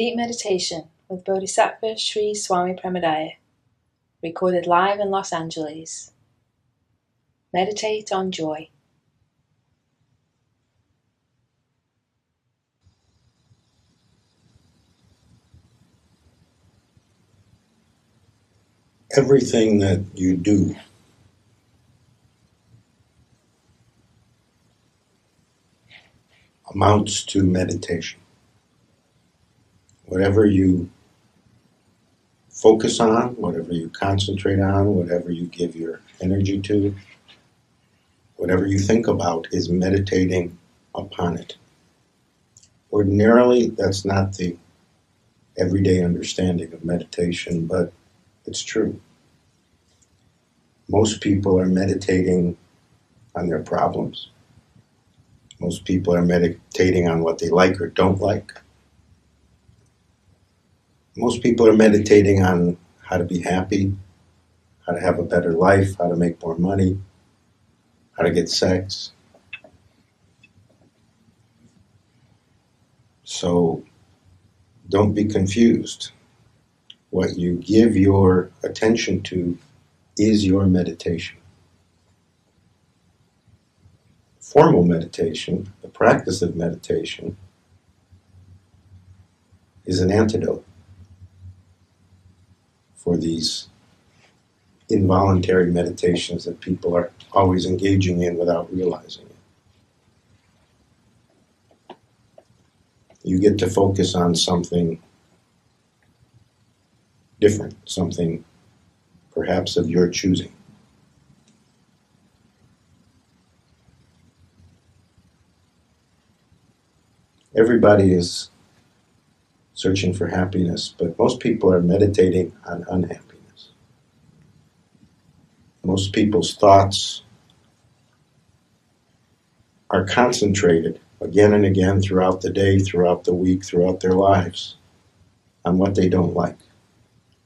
Deep Meditation with Bodhisattva Sri Swami Premodaya, recorded live in Los Angeles. Meditate on joy. Everything that you do amounts to meditation. Whatever you focus on, whatever you concentrate on, whatever you give your energy to, whatever you think about is meditating upon it. Ordinarily, that's not the everyday understanding of meditation, but it's true. Most people are meditating on their problems. Most people are meditating on what they like or don't like. Most people are meditating on how to be happy, how to have a better life, how to make more money, how to get sex. So don't be confused. What you give your attention to is your meditation. Formal meditation, the practice of meditation, is an antidote for these involuntary meditations that people are always engaging in without realizing it. You get to focus on something different, something perhaps of your choosing. Everybody is searching for happiness, but most people are meditating on unhappiness. Most people's thoughts are concentrated again and again throughout the day, throughout the week, throughout their lives on what they don't like,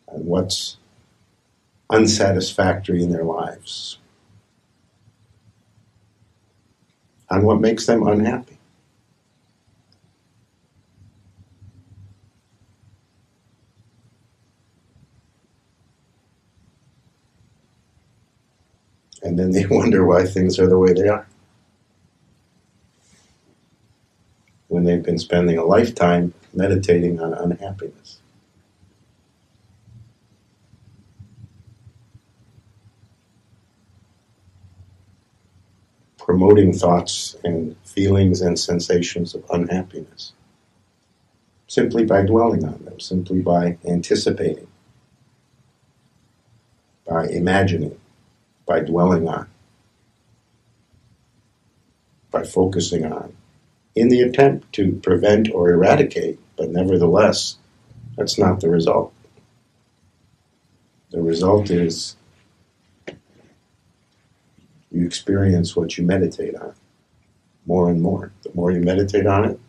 on what's unsatisfactory in their lives, on what makes them unhappy. And then they wonder why things are the way they are, when they've been spending a lifetime meditating on unhappiness. Promoting thoughts and feelings and sensations of unhappiness, simply by dwelling on them, simply by anticipating, by imagining, by dwelling on, by focusing on, in the attempt to prevent or eradicate, but nevertheless, that's not the result. The result is you experience what you meditate on more and more. The more you meditate on it,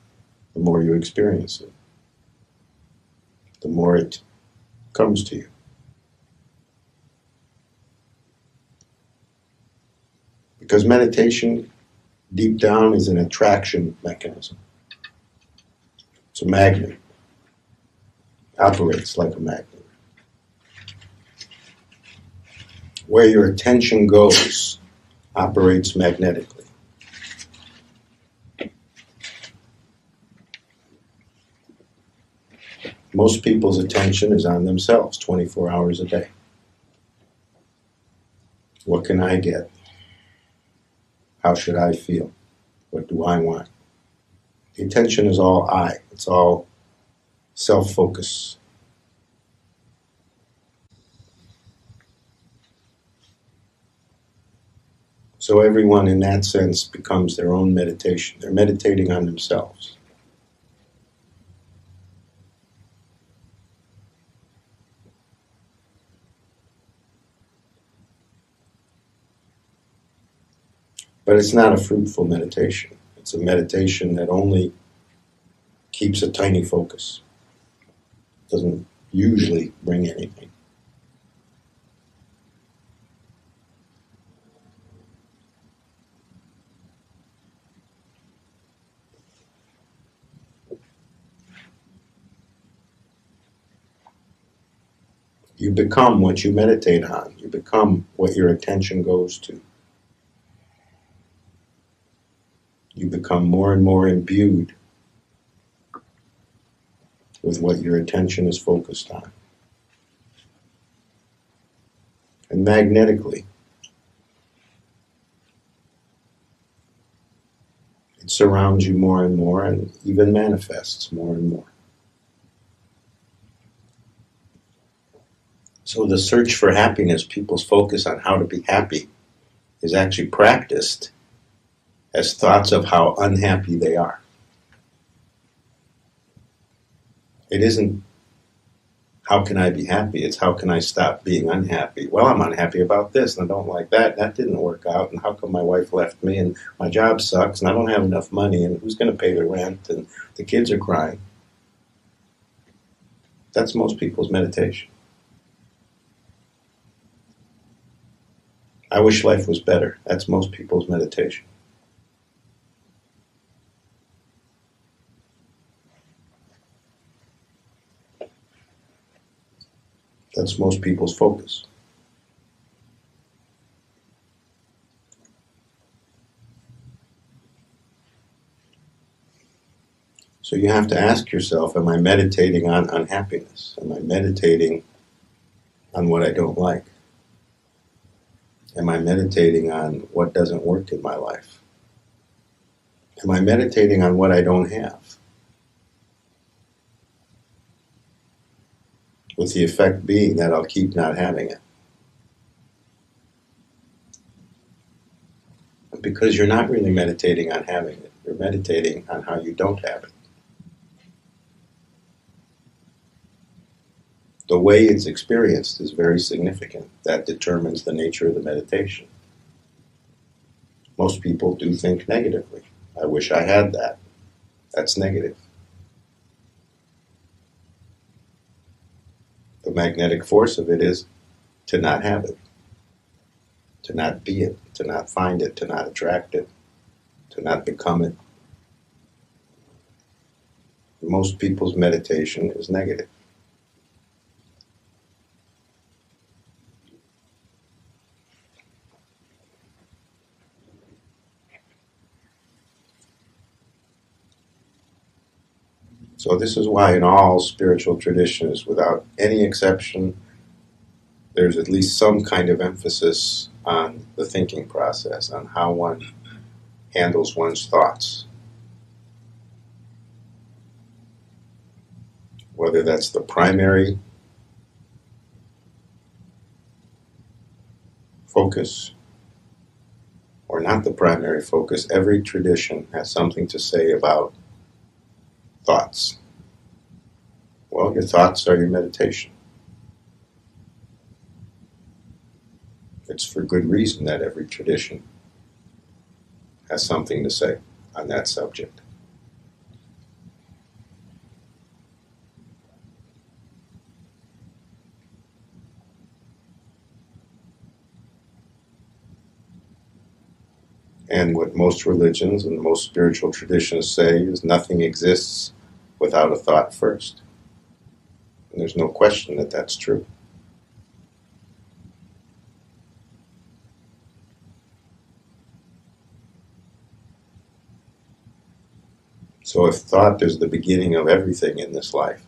the more you experience it, the more it comes to you. Because meditation, deep down, is an attraction mechanism. It's a magnet. Operates like a magnet. Where your attention goes operates magnetically. Most people's attention is on themselves 24 hours a day. What can I get? How should I feel? What do I want? The attention is all I. It's all self-focus. So everyone in that sense becomes their own meditation. They're meditating on themselves. But it's not a fruitful meditation. It's a meditation that only keeps a tiny focus. It doesn't usually bring anything. You become what you meditate on. You become what your attention goes to. You become more and more imbued with what your attention is focused on. And magnetically, it surrounds you more and more and even manifests more and more. So the search for happiness, people's focus on how to be happy, is actually practiced as thoughts of how unhappy they are. It isn't, how can I be happy? It's how can I stop being unhappy? Well, I'm unhappy about this and I don't like that. That didn't work out. And how come my wife left me and my job sucks and I don't have enough money and who's going to pay the rent and the kids are crying? That's most people's meditation. I wish life was better. That's most people's meditation. That's most people's focus. So you have to ask yourself, am I meditating on unhappiness? Am I meditating on what I don't like? Am I meditating on what doesn't work in my life? Am I meditating on what I don't have? With the effect being that I'll keep not having it. Because you're not really meditating on having it. You're meditating on how you don't have it. The way it's experienced is very significant. That determines the nature of the meditation. Most people do think negatively. I wish I had that. That's negative. The magnetic force of it is to not have it, to not be it, to not find it, to not attract it, to not become it. Most people's meditation is negative. So this is why in all spiritual traditions, without any exception, there's at least some kind of emphasis on the thinking process, on how one handles one's thoughts. Whether that's the primary focus or not the primary focus, every tradition has something to say about thoughts. Well, your thoughts are your meditation. It's for good reason that every tradition has something to say on that subject. And what most religions and most spiritual traditions say is nothing exists without a thought first. And there's no question that that's true. So if thought is the beginning of everything in this life,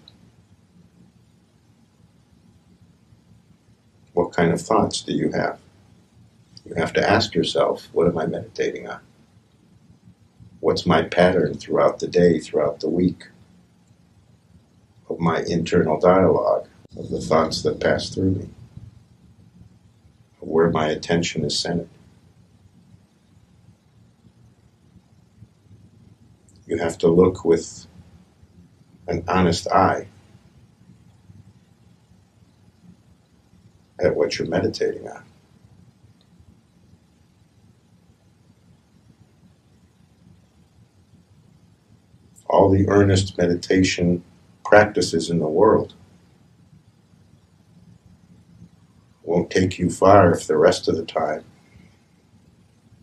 what kind of thoughts do you have? You have to ask yourself, what am I meditating on? What's my pattern throughout the day, throughout the week, of my internal dialogue, of the thoughts that pass through me, of where my attention is centered? You have to look with an honest eye at what you're meditating on. All the earnest meditation practices in the world won't take you far if the rest of the time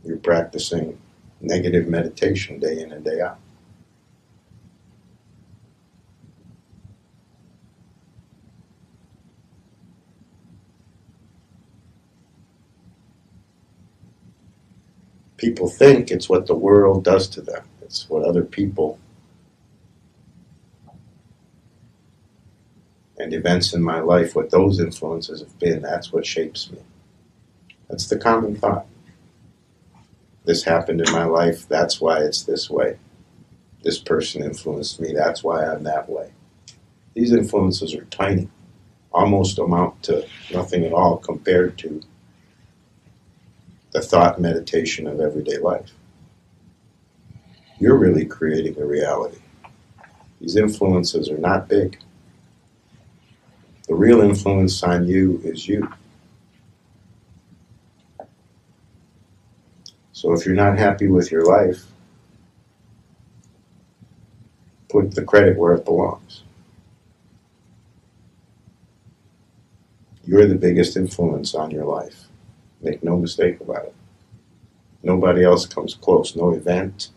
you're practicing negative meditation day in and day out. People think it's what the world does to them. It's what other people and events in my life, what those influences have been, that's what shapes me. That's the common thought. This happened in my life, that's why it's this way. This person influenced me, that's why I'm that way. These influences are tiny, almost amount to nothing at all compared to the thought meditation of everyday life. You're really creating a reality. These influences are not big. The real influence on you is you. So if you're not happy with your life, put the credit where it belongs. You're the biggest influence on your life. Make no mistake about it. Nobody else comes close. No event,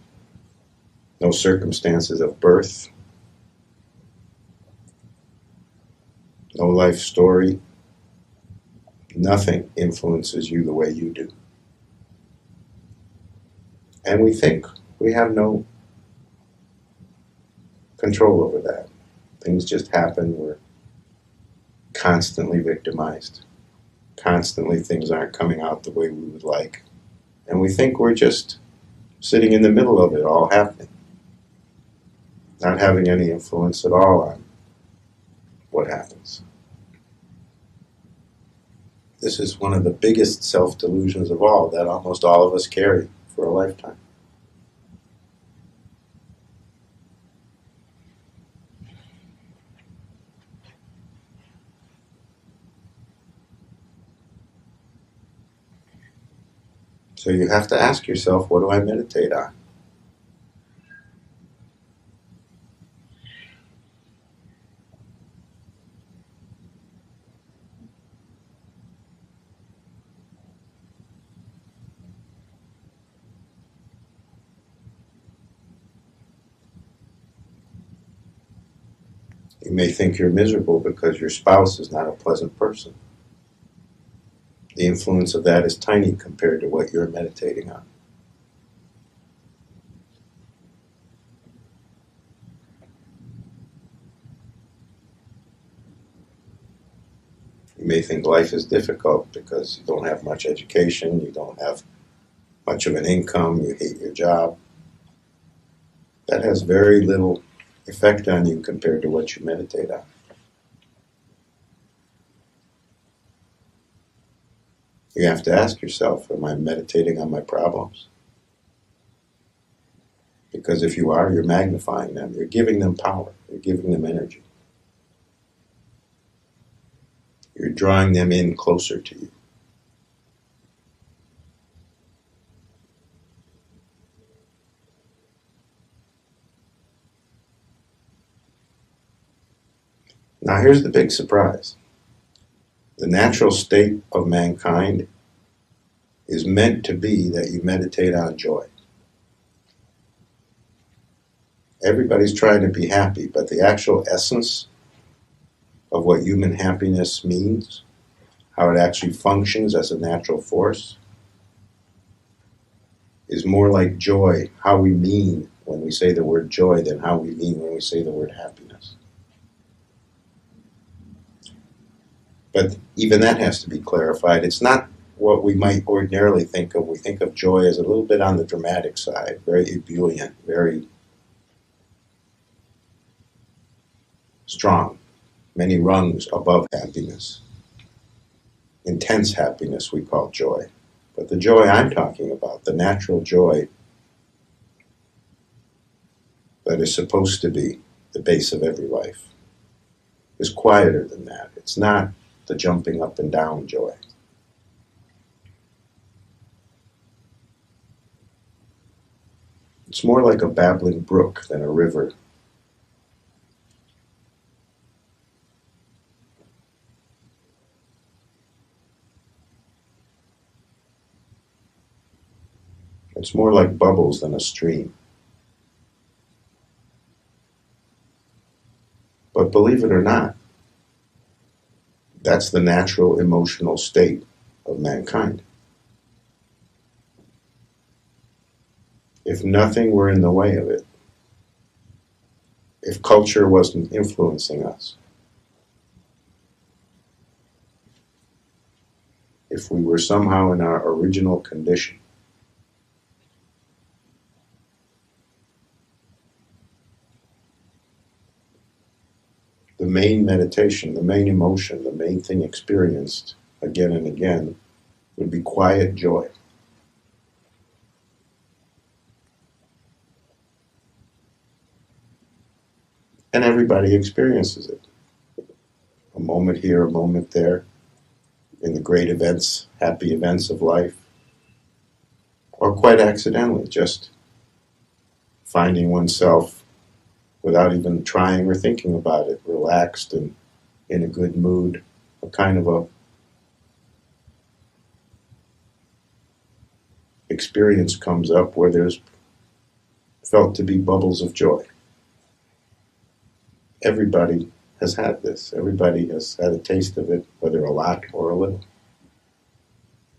no circumstances of birth, no life story. Nothing influences you the way you do. And we think we have no control over that. Things just happen. We're constantly victimized. Constantly things aren't coming out the way we would like. And we think we're just sitting in the middle of it all happening. Not having any influence at all on what happens. This is one of the biggest self-delusions of all that almost all of us carry for a lifetime. So you have to ask yourself, what do I meditate on? You may think you're miserable because your spouse is not a pleasant person. The influence of that is tiny compared to what you're meditating on. You may think life is difficult because you don't have much education, you don't have much of an income, you hate your job. That has very little effect on you compared to what you meditate on. You have to ask yourself, am I meditating on my problems? Because if you are, you're magnifying them. You're giving them power. You're giving them energy. You're drawing them in closer to you. Now here's the big surprise. The natural state of mankind is meant to be that you meditate on joy. Everybody's trying to be happy, but the actual essence of what human happiness means, how it actually functions as a natural force, is more like joy, how we mean when we say the word joy, than how we mean when we say the word happiness. But even that has to be clarified. It's not what we might ordinarily think of. We think of joy as a little bit on the dramatic side, very ebullient, very strong, many rungs above happiness. Intense happiness we call joy. But the joy I'm talking about, the natural joy that is supposed to be the base of every life, is quieter than that. It's not the jumping up and down joy. It's more like a babbling brook than a river. It's more like bubbles than a stream. But believe it or not, that's the natural emotional state of mankind. if nothing were in the way of it, if culture wasn't influencing us, if we were somehow in our original condition, the main meditation, the main emotion, the main thing experienced again and again would be quiet joy. And everybody experiences it. A moment here, a moment there, in the great events, happy events of life, or quite accidentally, just finding oneself without even trying or thinking about it, relaxed and in a good mood, a kind of a experience comes up where there's felt to be bubbles of joy. Everybody has had this. Everybody has had a taste of it, whether a lot or a little.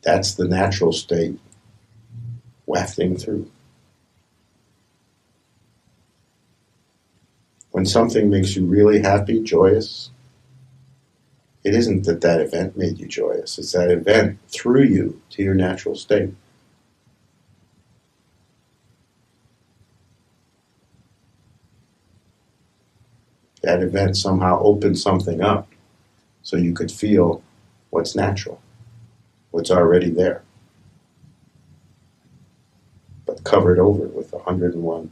That's the natural state wafting through. When something makes you really happy, joyous, it isn't that that event made you joyous. It's that event threw you to your natural state. That event somehow opened something up so you could feel what's natural, what's already there, but covered over with 101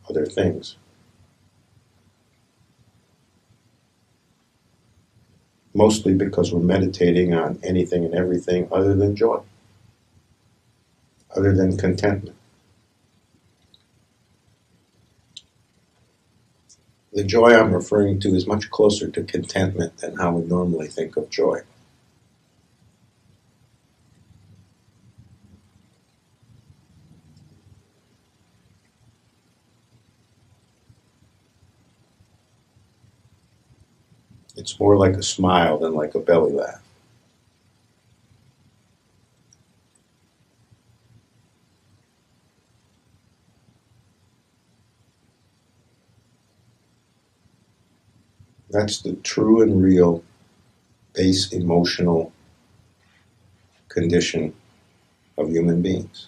other things. Mostly because we're meditating on anything and everything other than joy, other than contentment. The joy I'm referring to is much closer to contentment than how we normally think of joy. It's more like a smile than like a belly laugh. That's the true and real base emotional condition of human beings.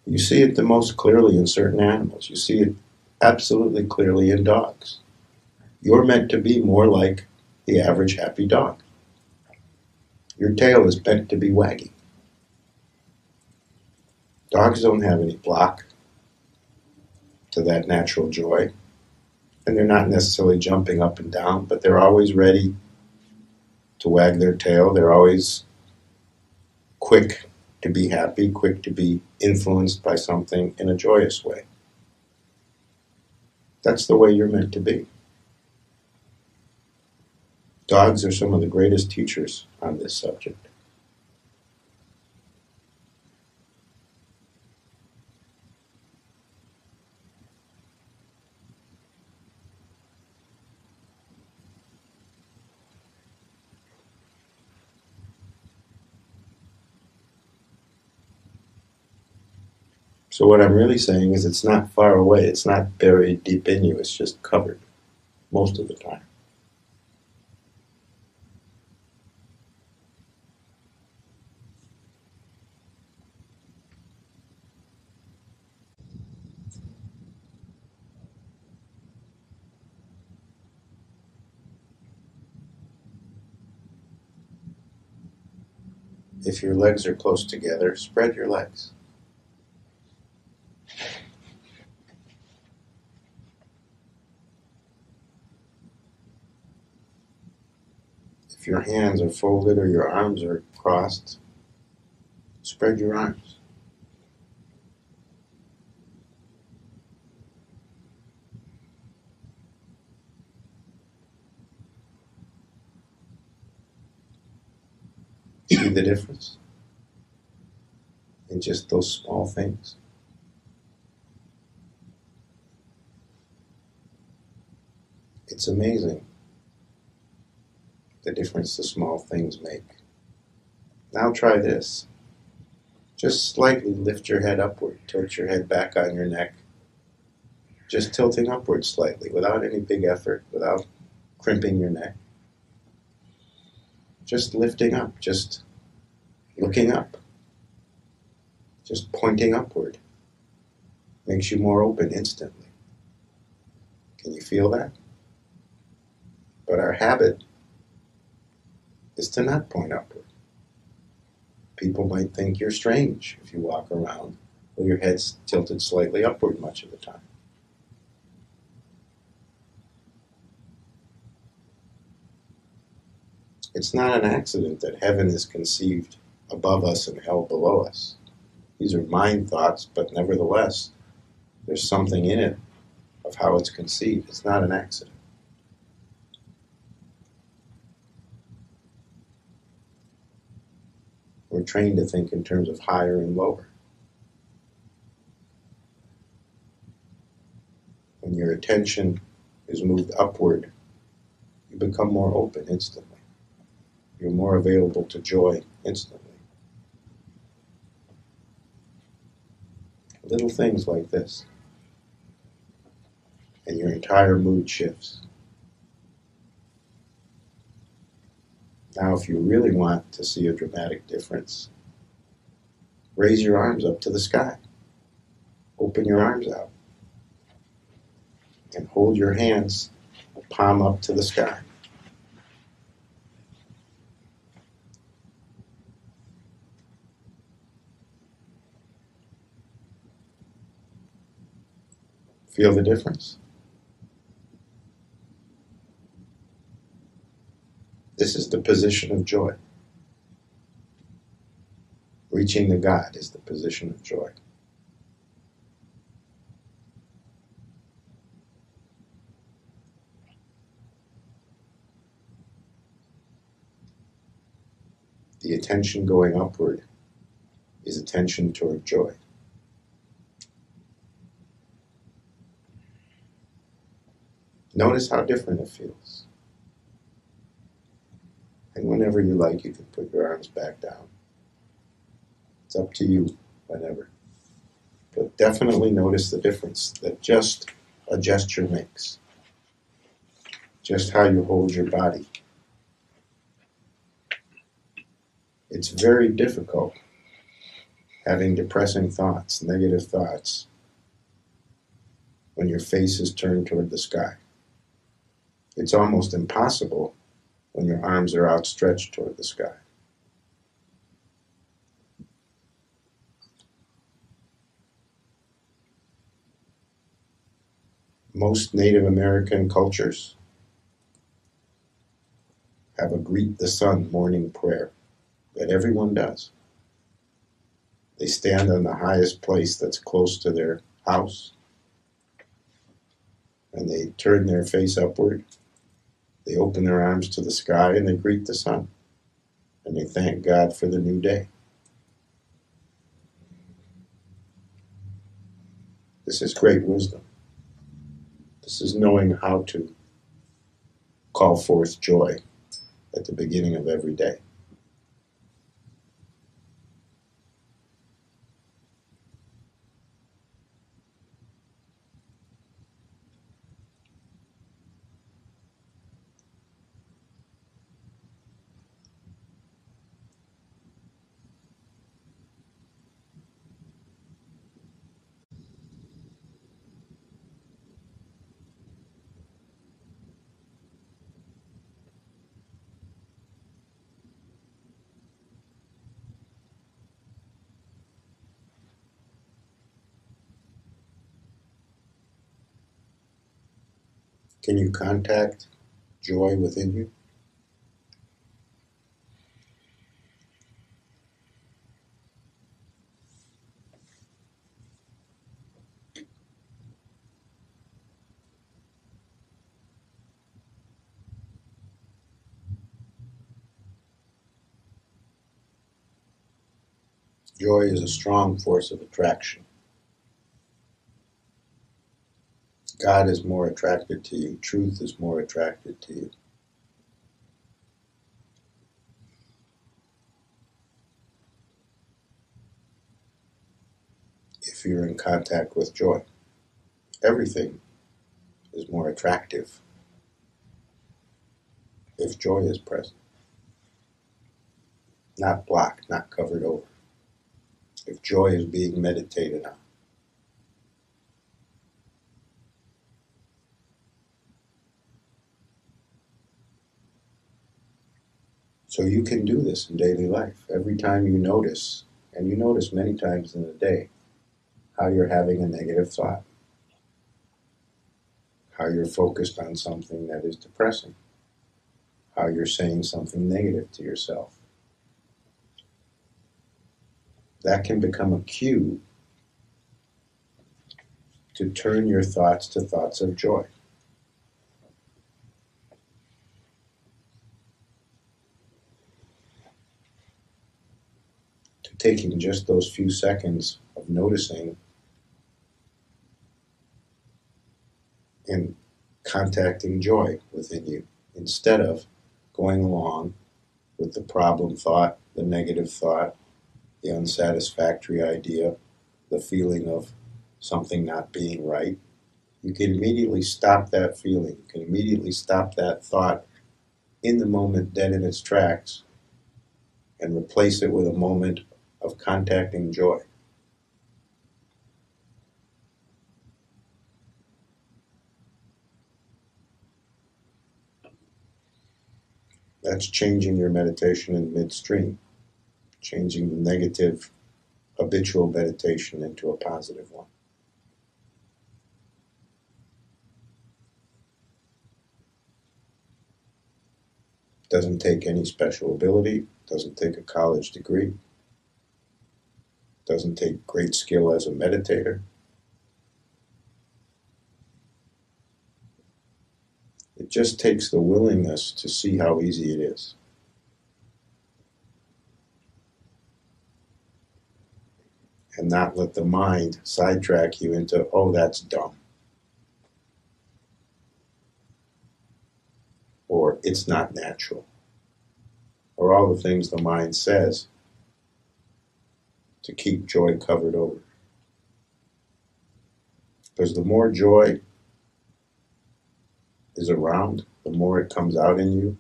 You see it the most clearly in certain animals. You see it absolutely clearly in dogs. You're meant to be more like the average happy dog. Your tail is meant to be wagging. Dogs don't have any block to that natural joy, and they're not necessarily jumping up and down, but they're always ready to wag their tail. They're always quick to be happy, quick to be influenced by something in a joyous way. That's the way you're meant to be. Dogs are some of the greatest teachers on this subject. So what I'm really saying is it's not far away. It's not buried deep in you. It's just covered most of the time. If your legs are close together, spread your legs. If your hands are folded or your arms are crossed, spread your arms. See the difference in just those small things? It's amazing the difference the small things make. Now try this. Just slightly lift your head upward. Tilt your head back on your neck. Just tilting upward slightly, without any big effort, without crimping your neck. Just lifting up, just looking up, just pointing upward. Makes you more open instantly. Can you feel that? But our habit is to not point upward. People might think you're strange if you walk around with your head's tilted slightly upward much of the time. It's not an accident that heaven is conceived above us and hell below us. These are mind thoughts, but nevertheless, there's something in it of how it's conceived. It's not an accident. We're trained to think in terms of higher and lower. When your attention is moved upward, you become more open instantly. You're more available to joy instantly. Little things like this, and your entire mood shifts. Now, if you really want to see a dramatic difference, raise your arms up to the sky. Open your arms out. And hold your hands palm up to the sky. Feel the difference? This is the position of joy. Reaching the God is the position of joy. The attention going upward is attention toward joy. Notice how different it feels. And whenever you like, you can put your arms back down. It's up to you, whenever. But definitely notice the difference that just a gesture makes. Just how you hold your body. It's very difficult having depressing thoughts, negative thoughts, when your face is turned toward the sky. It's almost impossible when your arms are outstretched toward the sky. Most Native American cultures have a greet the sun morning prayer that everyone does. They stand on the highest place that's close to their house, and they turn their face upward. They open their arms to the sky and they greet the sun. And they thank God for the new day. This is great wisdom. This is knowing how to call forth joy at the beginning of every day. Can you contact joy within you? Joy is a strong force of attraction. God is more attracted to you. Truth is more attracted to you. if you're in contact with joy. Everything is more attractive if joy is present. Not blocked, not covered over. If joy is being meditated on. So you can do this in daily life. Every time you notice, and you notice many times in a day, how you're having a negative thought, how you're focused on something that is depressing, how you're saying something negative to yourself. That can become a cue to turn your thoughts to thoughts of joy. To taking just those few seconds of noticing and contacting joy within you, instead of going along with the problem thought, the negative thought, the unsatisfactory idea, the feeling of something not being right. You can immediately stop that feeling. You can immediately stop that thought in the moment, dead in its tracks, and replace it with a moment of contacting joy. That's changing your meditation in midstream, changing the negative habitual meditation into a positive one. Doesn't take any special ability, doesn't take a college degree, doesn't take great skill as a meditator. It just takes the willingness to see how easy it is. And not let the mind sidetrack you into, oh, that's dumb. Or it's not natural. Or all the things the mind says to keep joy covered over. Because the more joy is around, the more it comes out in you,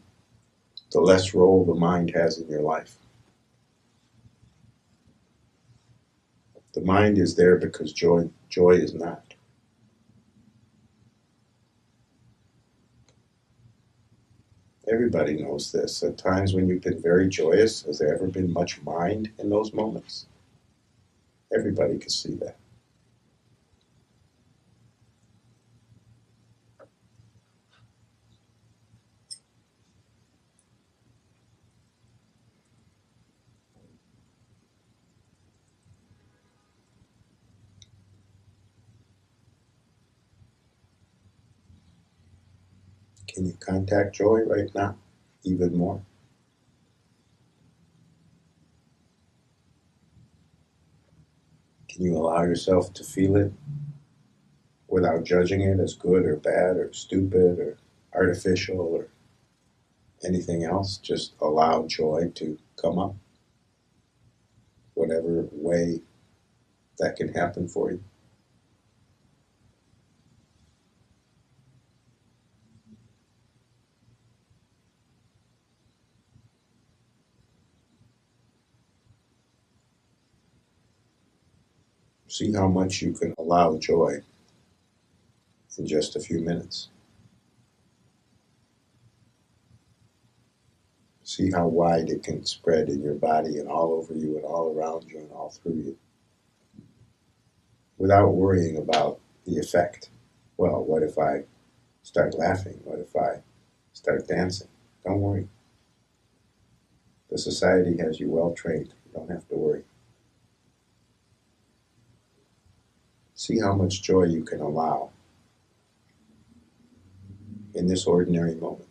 the less role the mind has in your life. The mind is there because joy is not. Everybody knows this. At times when you've been very joyous, has there ever been much mind in those moments? Everybody can see that. Can you contact joy right now, even more? Can you allow yourself to feel it without judging it as good or bad or stupid or artificial or anything else? Just allow joy to come up, whatever way that can happen for you. See how much you can allow joy in just a few minutes. See how wide it can spread in your body and all over you and all around you and all through you, without worrying about the effect. Well, what if I start laughing? What if I start dancing? Don't worry. The society has you well trained. You don't have to worry. See how much joy you can allow in this ordinary moment.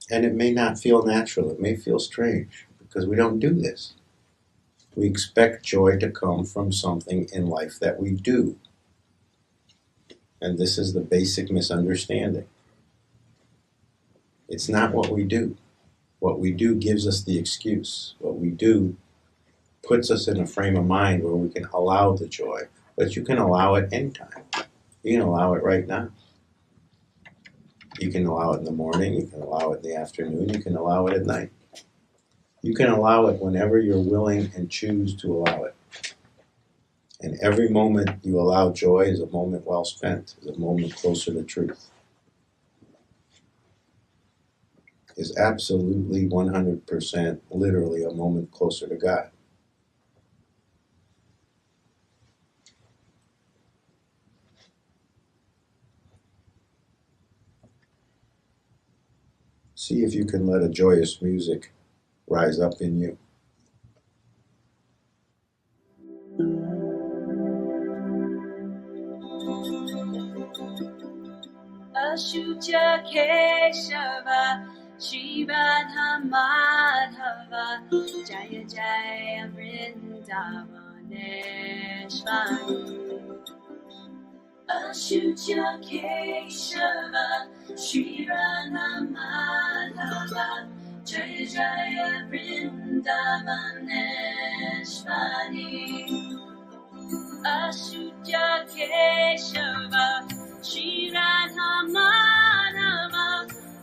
And it may not feel natural. It may feel strange because we don't do this. We expect joy to come from something in life that we do. And this is the basic misunderstanding. It's not what we do. What we do gives us the excuse. What we do puts us in a frame of mind where we can allow the joy. But you can allow it anytime. You can allow it right now. You can allow it in the morning. You can allow it in the afternoon. You can allow it at night. You can allow it whenever you're willing and choose to allow it. And every moment you allow joy is a moment well spent, is a moment closer to truth. Is absolutely 100% literally a moment closer to God. See if you can let a joyous music rise up in you. Ashucha Keshava Shri Radha Madhava Jaya Jaya Vrindavaneshwari. Ashucha Keshava Shri Radha Madhava Jaya Jaya Vrindavaneshwari. Ashucha Keshava Shri Radha Madhava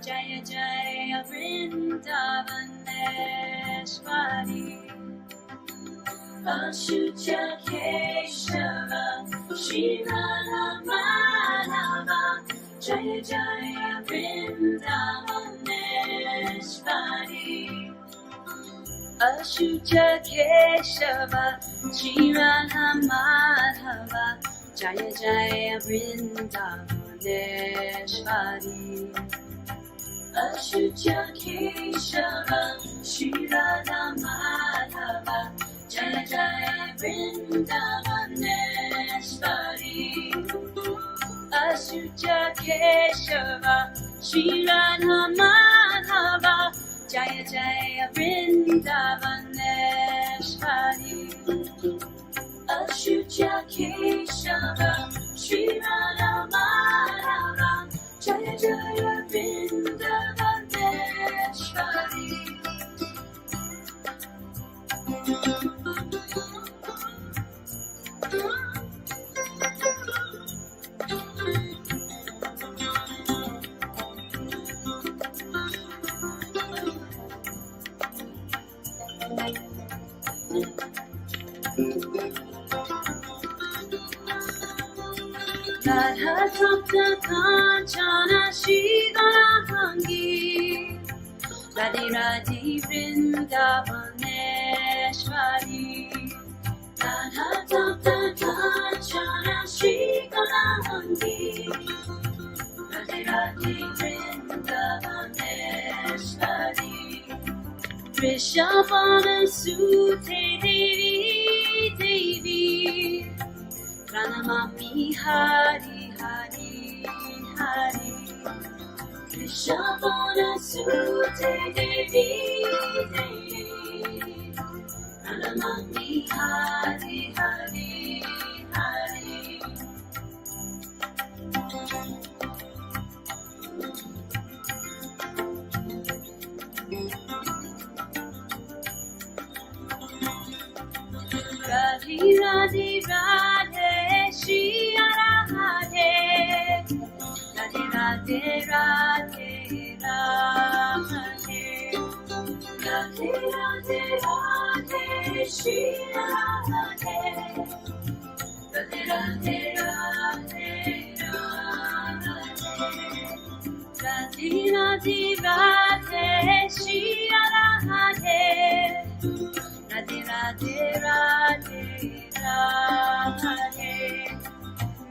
Jaya Jaya Vrindavaneshwari. Ashucha Keshava Shri Radha Madhava Jaya Jaya Vrindavaneshwari. Ashucha Keshava Shri Radha Madhava Jaya Jaya Vrindavaneshwari. Ashucha Keshava Shri Radha Madhava Jaya Jaya Vrindavaneshwari. Ashucha Keshava Shri Radha Madhava Jaya Jaya Vrindavaneshwari. Ashucha Keshava Shri Radha Madhava Jaya Jaya Vrindavaneshwari. Radha Tapta Kanchana Shri Ganahangi Radhe Radhe Vrindavaneshwari. Radha Tapta Kanchana Shri Ganahangi Radhe Radhe Vrindavaneshwari. Vrishabhana Sute Devi Devi Pranamami Hari Hari Hari. Vrishabhana Sute Devi Devi Pranamami Hari Hari Hari. Radhe Radhe Radhe Shri Radhe Radhe Radhe Radhe Radhe Radhe Radhe Radhe Shri Radhe Radhe Radhe Radhe Radhe Radhe Radhe Shri Radhe Radhe Radhe Radhe Radhe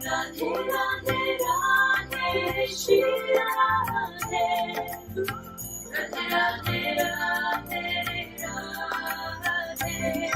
Radhe Radhe Radhe Shri Radhe Radhe Radhe Radhe Radhe.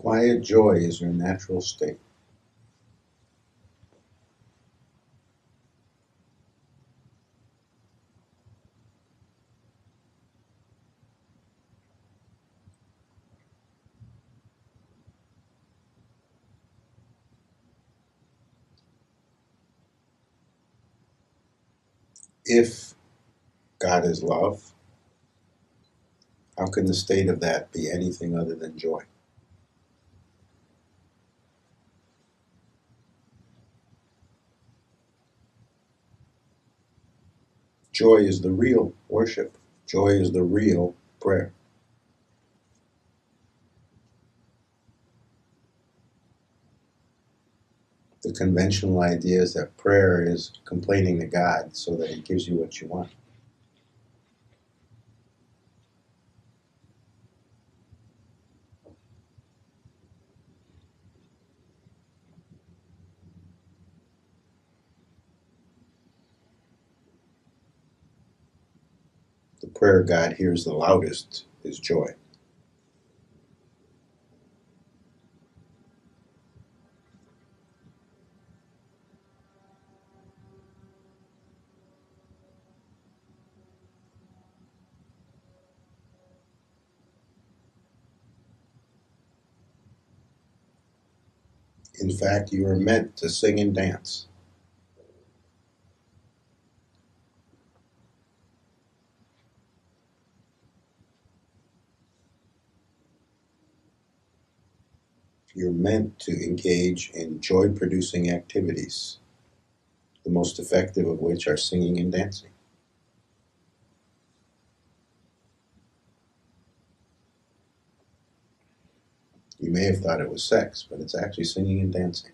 Quiet joy is your natural state. If God is love, how can the state of that be anything other than joy? Joy is the real worship. Joy is the real prayer. The conventional idea is that prayer is complaining to God so that He gives you what you want. The prayer God hears the loudest is joy. In fact, you are meant to sing and dance. You're meant to engage in joy-producing activities, the most effective of which are singing and dancing. You may have thought it was sex, but it's actually singing and dancing.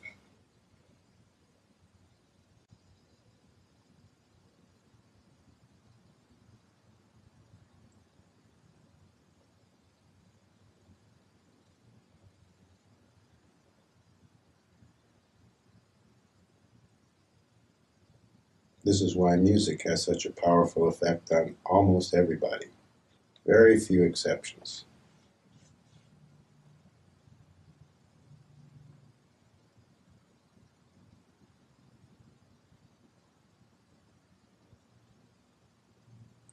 This is why music has such a powerful effect on almost everybody. Very few exceptions.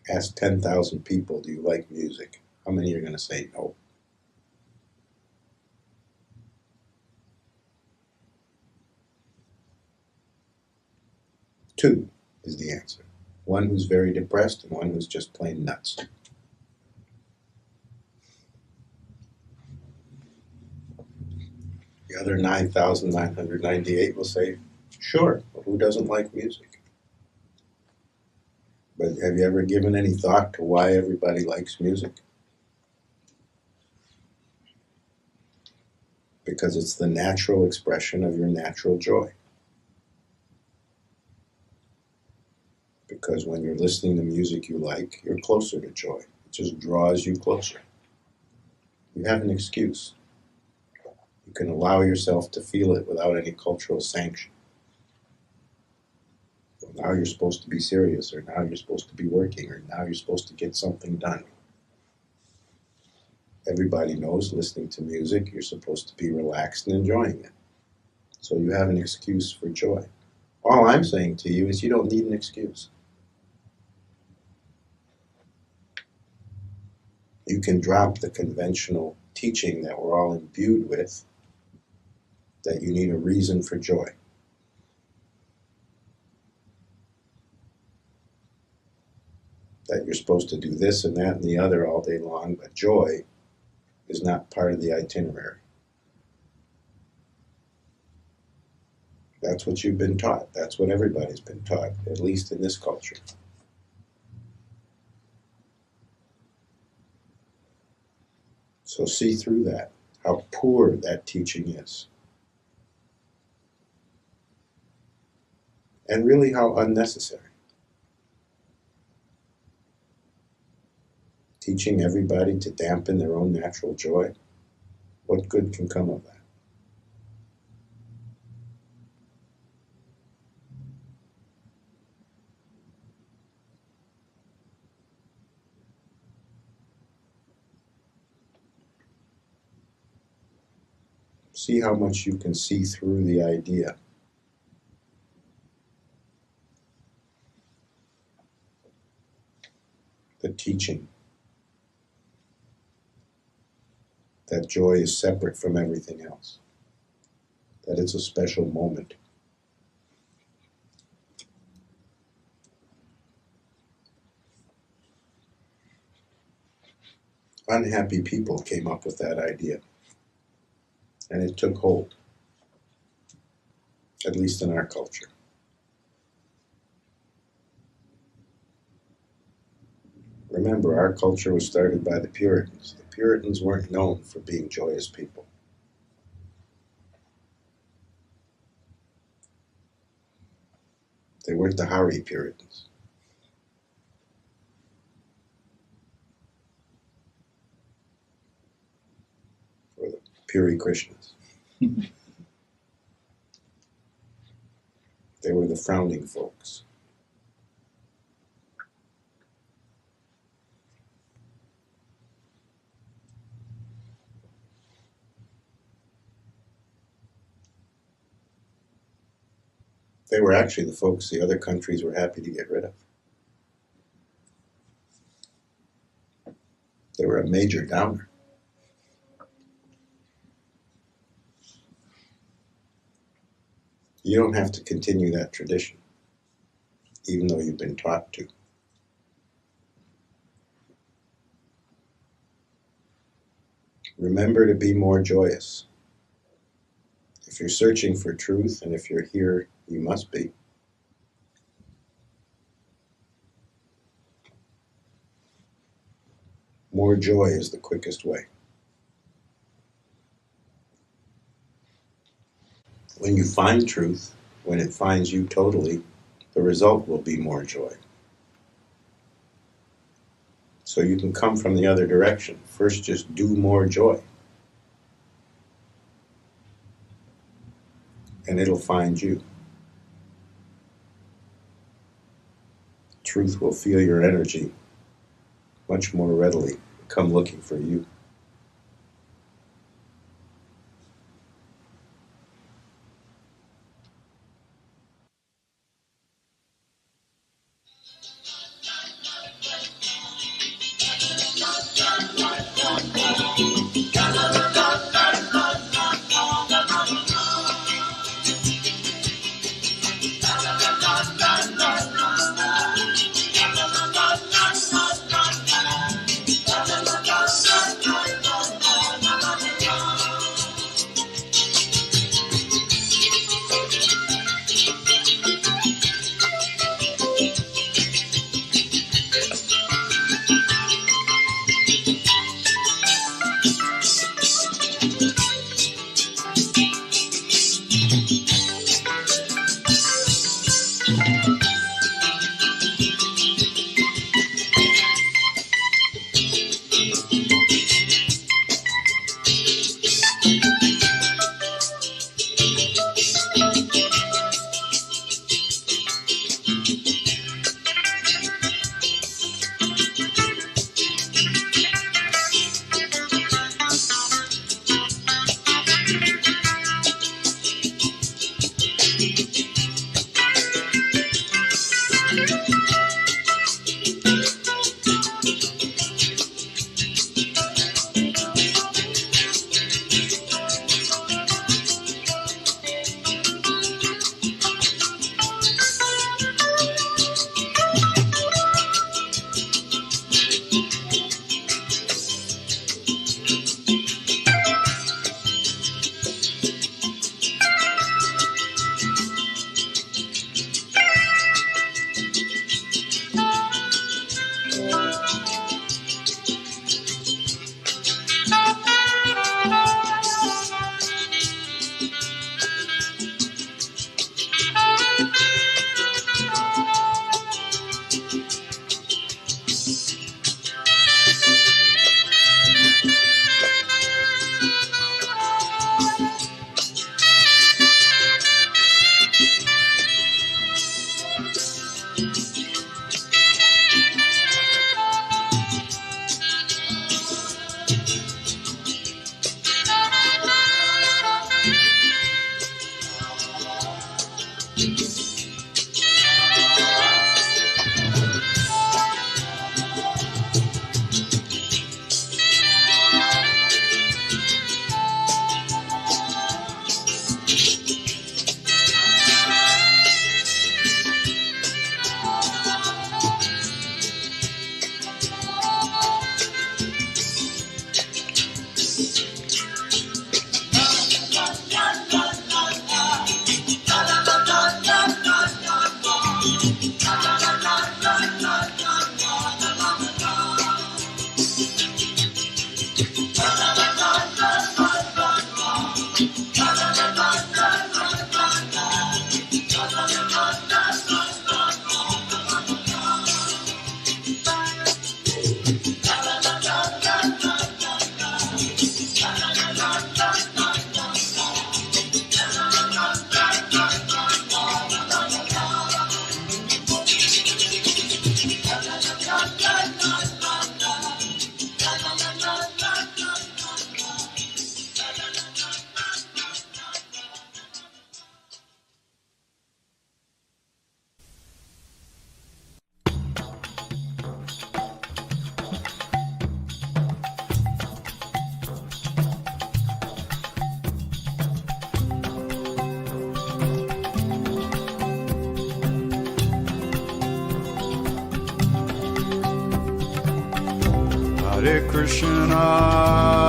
Ask 10,000 people, do you like music? How many are going to say no? Two is the answer. One who's very depressed and one who's just plain nuts. The other 9,998 will say, sure, well, who doesn't like music? But have you ever given any thought to why everybody likes music? Because it's the natural expression of your natural joy. Because when you're listening to music you like, you're closer to joy. It just draws you closer. You have an excuse. can allow yourself to feel it without any cultural sanction. Well, now you're supposed to be serious, or now you're supposed to be working, or now you're supposed to get something done. Everybody knows listening to music, you're supposed to be relaxed and enjoying it. So you have an excuse for joy. All I'm saying to you is you don't need an excuse. You can drop the conventional teaching that we're all imbued with, that you need a reason for joy. That you're supposed to do this and that and the other all day long, but joy is not part of the itinerary. That's what you've been taught. That's what everybody's been taught, at least in this culture. So see through that, how poor that teaching is. And really how unnecessary. Teaching everybody to dampen their own natural joy, what good can come of that? See how much you can see through the idea. The teaching that joy is separate from everything else, that it's a special moment. Unhappy people came up with that idea, and it took hold, at least in our culture. Remember, our culture was started by the Puritans. The Puritans weren't known for being joyous people. They weren't the Hari Puritans. Or the Puri Krishnas. They were the frowning folks. They were actually the folks the other countries were happy to get rid of. They were a major downer. You don't have to continue that tradition, even though you've been taught to. Remember to be more joyous. If you're searching for truth, and if you're here, you must be. More joy is the quickest way. When you find truth, when it finds you totally, the result will be more joy. So you can come from the other direction. First, just do more joy. And it'll find you. Truth will feel your energy much more readily, come looking for you.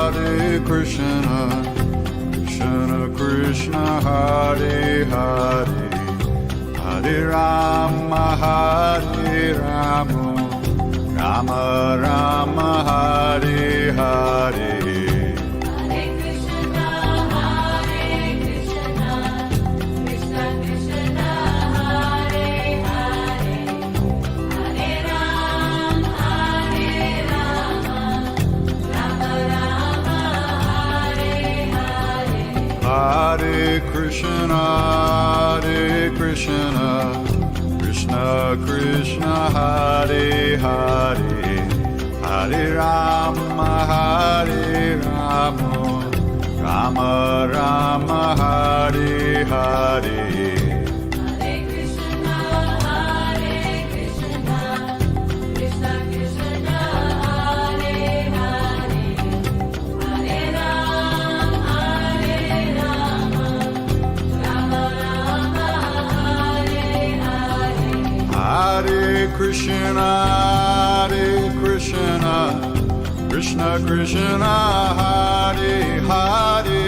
Hare Krishna, Krishna Krishna, Hare Hare, Hare Rama, Hare Rama, Rama Rama, Hare Hare. Hare Krishna, Krishna Krishna, Hare Hare, Hare Rama, Hare Rama, Rama Rama, Hare Hare. Hare Krishna, Krishna Krishna, Hare Hare, Hare Rama, Hare Rama, Rama Rama, Hare Hare. Hare Krishna, Krishna Krishna, Hare Hare, Hare Rama, Rama Rama, Hare Hare. Hare Krishna, Krishna Krishna, Hare Hare,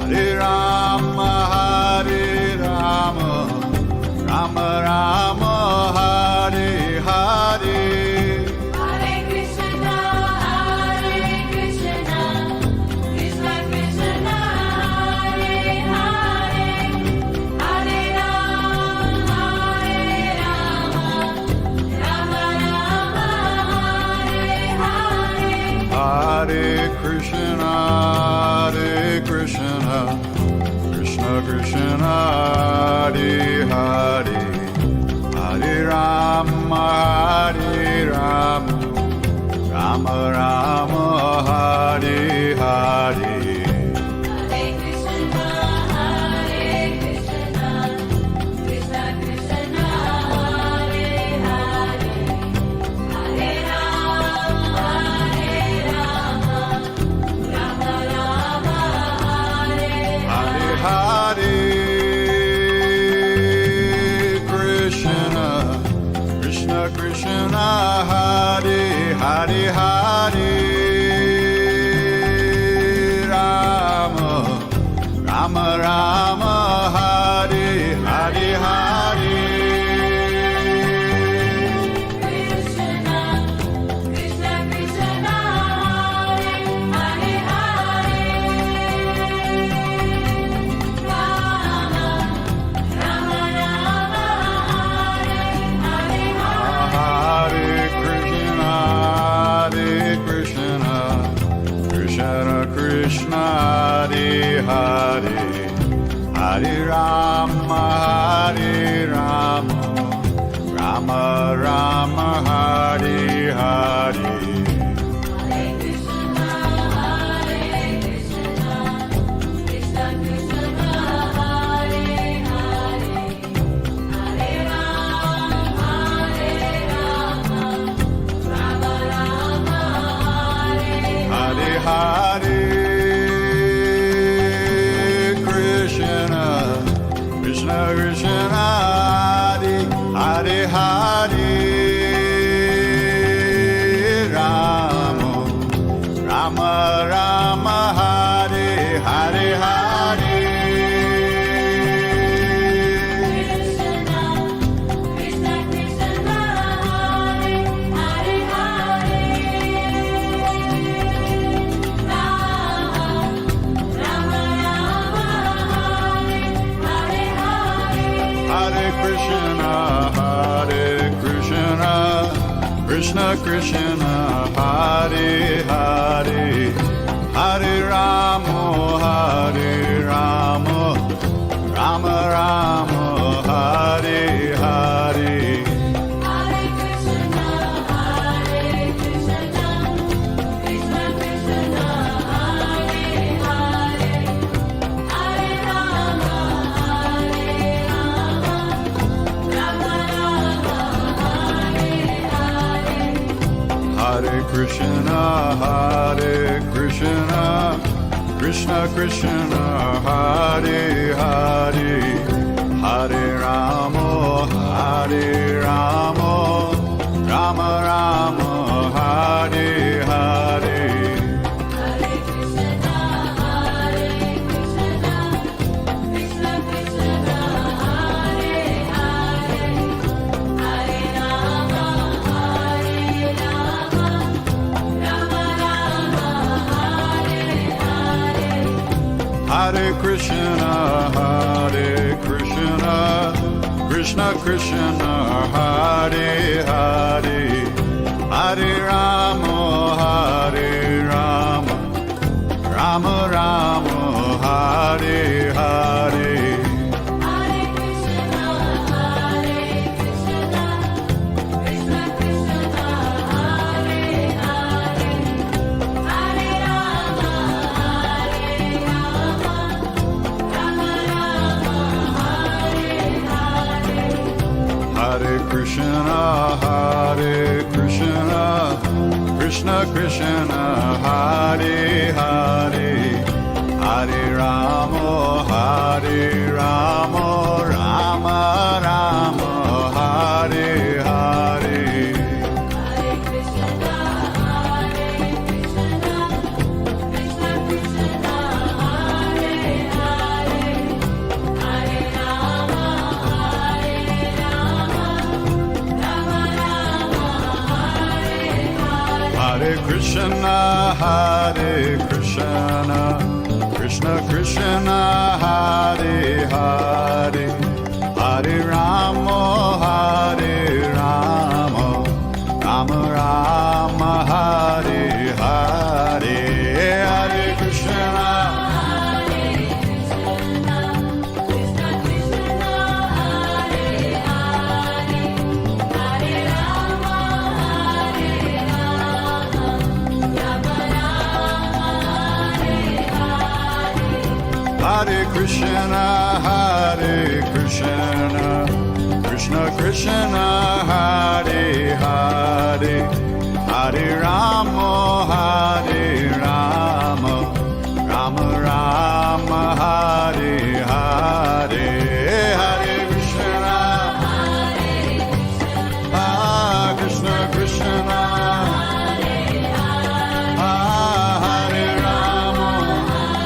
Hare Rama, Hare Rama, Rama Rama, Hare Hare. Hare Krishna, Krishna Krishna, Hare Hare, Hare Rama, Rama Rama, Hare Hare Hare Krishna, Krishna Hare Hare, Hare Rama, Rama Rama, Hare Hare Hare. Krishna, Krishna Krishna, Hare Hare, Rama, Rama Rama, Hare Hare. Hare Krishna, Krishna Krishna, Hare Hare, Hare Rama, Hare Rama, Rama Rama, Hare Hare. Hare Krishna, Krishna Krishna, Hare Hare, Hare Rama, Rama Rama, Hare Hare Krishna, Krishna Krishna, Hare Hare, Rama, Rama Rama, Hare Hare, Hare. Krishna, Krishna Krishna, Hare Hare, Krishna, Hare Krishna, Krishna Krishna, Hare Hare, Hare Rama, Hare Rama, Rama Rama, Hare Hare. Hare Krishna, Hare Krishna, Krishna Krishna, Hare Hare, Hare Rama, Hare Rama, Rama Rama, Hare Hare. Hare Krishna, Hare Krishna, Krishna Krishna, Hare Hare, Hare Rama, Hare Rama, Rama Rama, Hare Hare. Hare Krishna, Hare Krishna, Krishna Krishna, Hare Hare, Hare Rama, Hare Rama, Rama Rama, Hare Hare. Hare Krishna, Hare Krishna, Krishna Krishna, Hare Hare, Hare Rama, Hare Rama, Rama Rama, Hare Hare. Hare Krishna, Hare Krishna, Krishna Krishna, Hare Hare, Hare Rama, Hare Rama, Rama Rama, Hare Hare. Hare Krishna, Hare Krishna, Krishna Krishna, Hare Hare, Hare Rama, Hare Rama, Rama Rama, Hare Hare. Hare Krishna, Hare Krishna, Krishna Krishna, Hare Hare, Hare Rama, Hare Rama, Rama Rama, Hare Hare. Hare Krishna, Hare Krishna, Krishna Krishna, Hare Hare, Hare Rama, Hare Rama, Rama Rama, Hare Hare. Hare Krishna, Hare Krishna, Krishna Krishna, Hare Hare, Hare Rama, Hare Rama, Rama Rama, Hare Hare. Hare Krishna, Hare Krishna, Krishna Krishna, Hare Hare, Hare Rama, Hare Rama,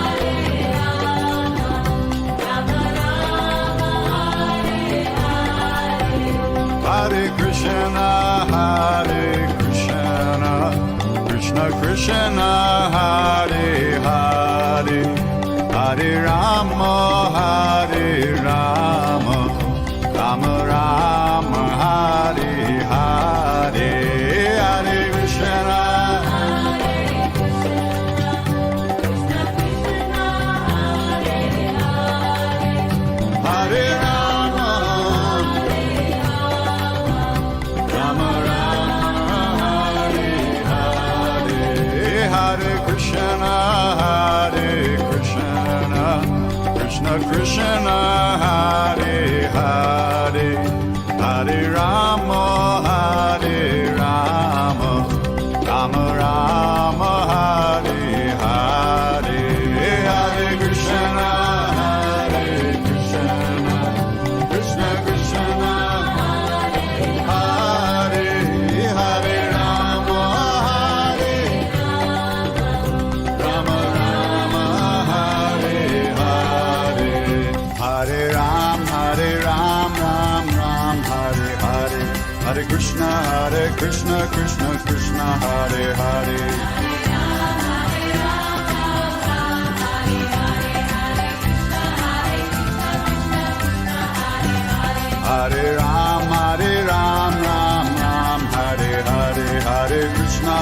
Rama Rama, Hare Hare. Hare Krishna, Krishna Krishna, Hare Rama, Hare Krishna, Hare Krishna, Krishna Krishna, Hare Hare, Hare Rama, Hare Rama, Rama Rama, Hare Hare. Hare Krishna, Hare Rama, Rama Rama, Hare Hare. Hare Krishna, Hare Krishna, Krishna Krishna, Hare Hare, Hare Rama, Hare Rama, Rama Rama, Hare Hare. Hare Krishna, Hare Krishna, Krishna Krishna, Hare Hare Rama, Hare Rama, Rama Hare Hare. Hare Ram, Ram Ram, Hare Hare. Hare Krishna, Krishna Krishna, Hare Hare. Hare Hare Ram, Ram Ram, Hare Hare, Hare Krishna,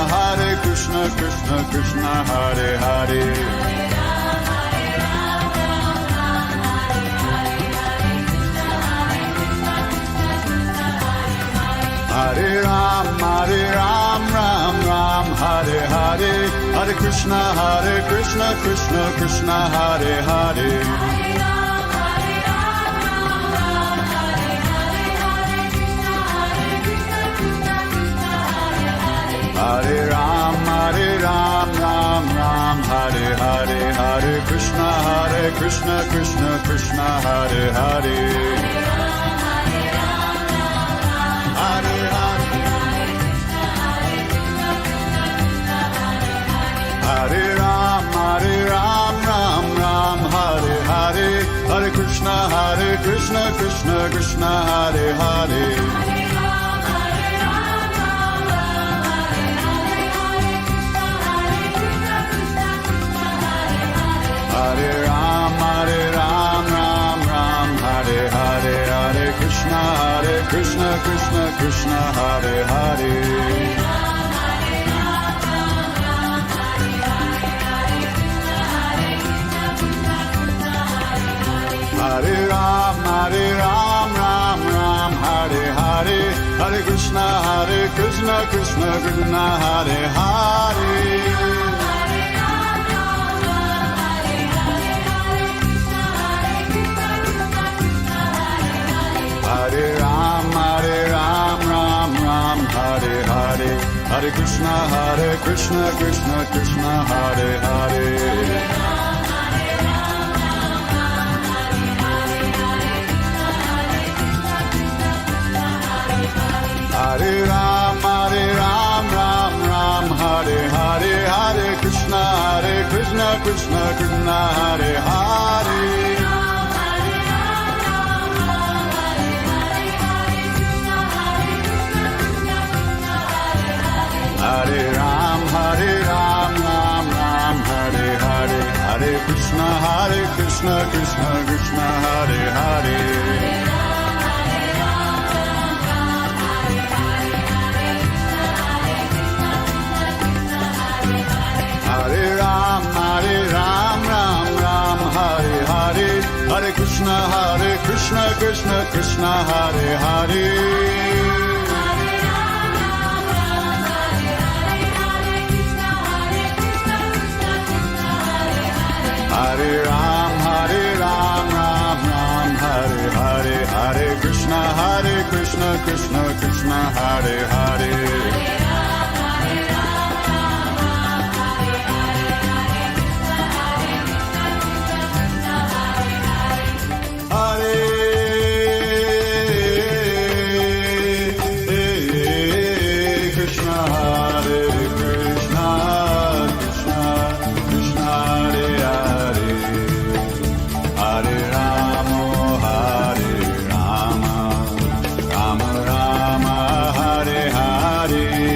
Krishna Krishna, Hare Hare. Hare Ram, Ram Ram, Hare Hare, Hare Krishna, Krishna Krishna, Hare Hare. Hare Ram, Ram Ram, Hare Hare, Hare Krishna, Krishna Krishna, Hare Hare. Hare Ram, Ram Ram, Hare Hare, Hare Krishna, Krishna Krishna, Hare Hare. Hare Ram, Ram, Hare Hare, Hare Krishna, Krishna Krishna, Hare Hare. Hare Ram, Ram, Hare Hare, Hare Krishna, Krishna Krishna, Hare Hare. Hare Ram, Ram, Hare Hare, Hare Krishna, Krishna Krishna, Hare Hare. Hare Ram, Ram, Hare Hare, Hare Krishna, Krishna Krishna, Hare Hare. Hare Ram, Ram, Hare Hare, Hare Krishna, Krishna Krishna, Hare Hare. Hare Ram, Ram, Hare Hare, Hare Krishna, Krishna, Hare Hare. Hare Ram, Ram, Hare Hare, Hare Krishna, Krishna, Hare Hare. Hare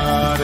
Hare